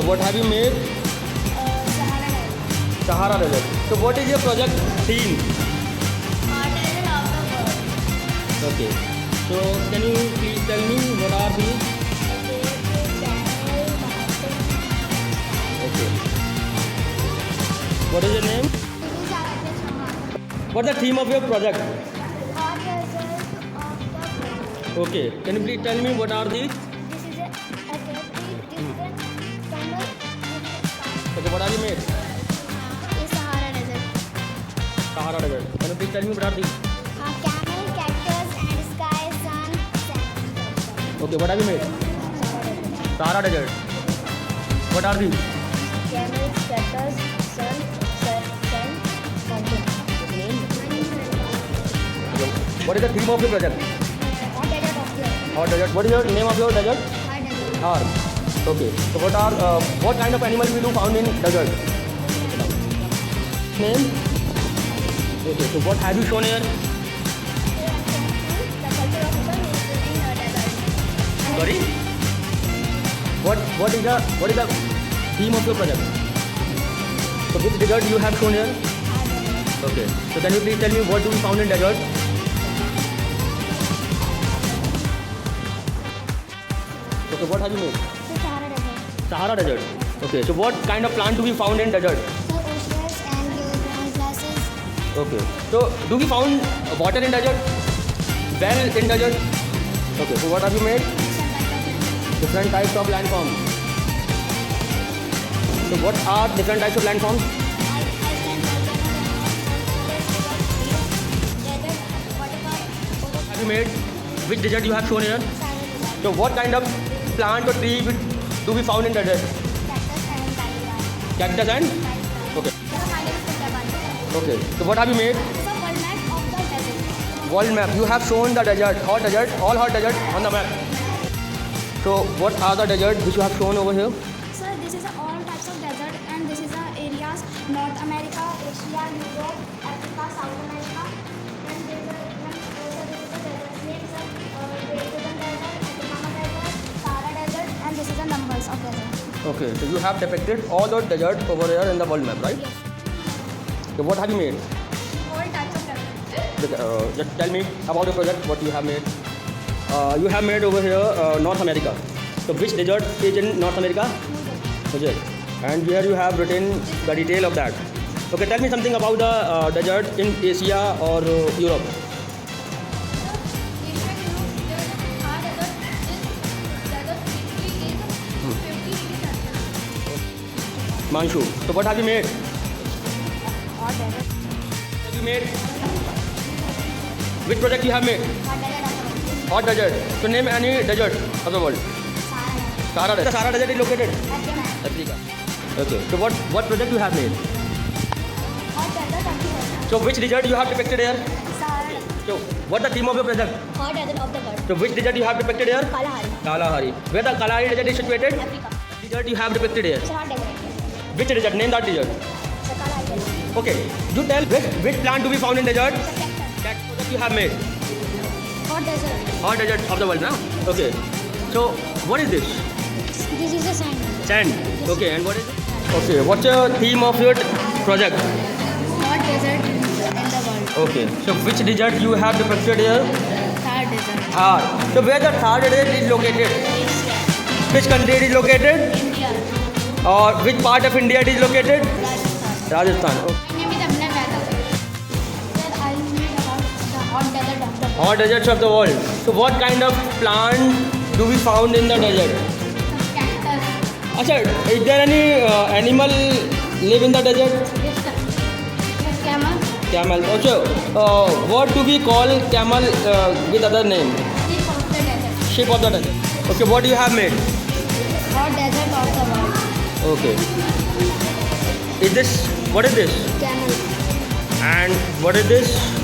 what have you made? Sahara Desert. Sahara Desert. So what is your project theme? Desert of the world. Okay. So can you please tell me what are these? Camel, mountain. Okay. What is your name? What's the theme of your project? Hot desert of the world. Okay. Can you please tell me what are these? This is a camel. Okay. What are you made? Is Sahara Desert. Sahara Desert. Can you please tell me what are these? Camel, cactus, and sky, sun, sand. Okay. What have you made? Sahara Desert. What are these? Camels, cactus, sun, sand, mountain. Okay. What is the theme of your project? Hot desert of the world. Hot desert. What is your name of your desert? Hot desert. Thar. Okay. So what kind of animal will you found in desert? Name? Okay. So what have you shown here? The culture of people in a desert. Sorry. What is the theme of your project? So which desert you have shown here? Okay. So can you please tell me what do we found in desert? Okay. What have you made? The Sahara Desert. Sahara Desert. Okay. So what kind of plant do we found in desert? The oysters and ground glasses. Okay. So do we found water in desert? Well in desert? Okay. So what have you made? Different types of landforms. So what are different types of landforms? Have you made? Which desert you have shown here? So what kind of plant or tree do we found in desert? Cactus and? Okay. Okay. So what have you made? World map. You have shown the desert, hot desert, all hot desert on the map. So what are the deserts which you have shown over here? Sir, this is all types of desert and this is the areas North America, Asia, Europe, Africa, South America. And this is the desert names are Great Desert, Atacama Desert, Sahara Desert, and this is the numbers of desert. Okay. So you have depicted all those deserts over here in the world map, right? Yes. So what have you made? All types of desert. Just tell me about the project. What you have made? You have made over here North America. So which desert is in North America? Desert. And here you have written the detail of that. Okay, tell me something about the desert in Asia or Europe. Manshu. So what have you made? Hot desert. What have you made? Which project you have made? Hot desert of the world. Hot desert. So name any desert of the world. Sahara Sahara Desert. Desert. The Sahara Desert is located Africa. Africa. Okay. So what project you have made? Hot desert of the world. So which desert you have depicted here? Sahara Desert. So what's the theme of your project? Hot desert of the world. So which desert you have depicted here? Kalahari. Kalahari. Where the Kalahari desert is situated? Africa. Desert you have depicted here. It's a hot desert. Which desert? Name that desert. It's a Kalahari desert. Okay. You tell which plant do we found in desert? It's a cactus. That project you have made. Hot desert. Hot desert of the world now. Okay. So what is this? This is a sand. Sand. Okay. And what is it? Okay. What's the theme of your project? Hot desert in the world. Okay. So which desert you have depicted here? Thar desert. Thar. So where the Thar desert is located? Asia. Which country it is located? India. Or which part of India it is located? Rajasthan. Rajasthan. Okay. My name is Amna Mehta. Sir, I read about the hot desert of the world. Hot deserts of the world. So what kind of plant do we found in the desert? Cactus. Achha, is there any animal live in the desert? Yes, sir. Yes, camel. Camel. Also, what do we call camel with other name? Sheep of the desert. Sheep of the desert. Okay, what do you have made? Hot desert of the world. Okay. Is this, what is this? Camel. And what is this?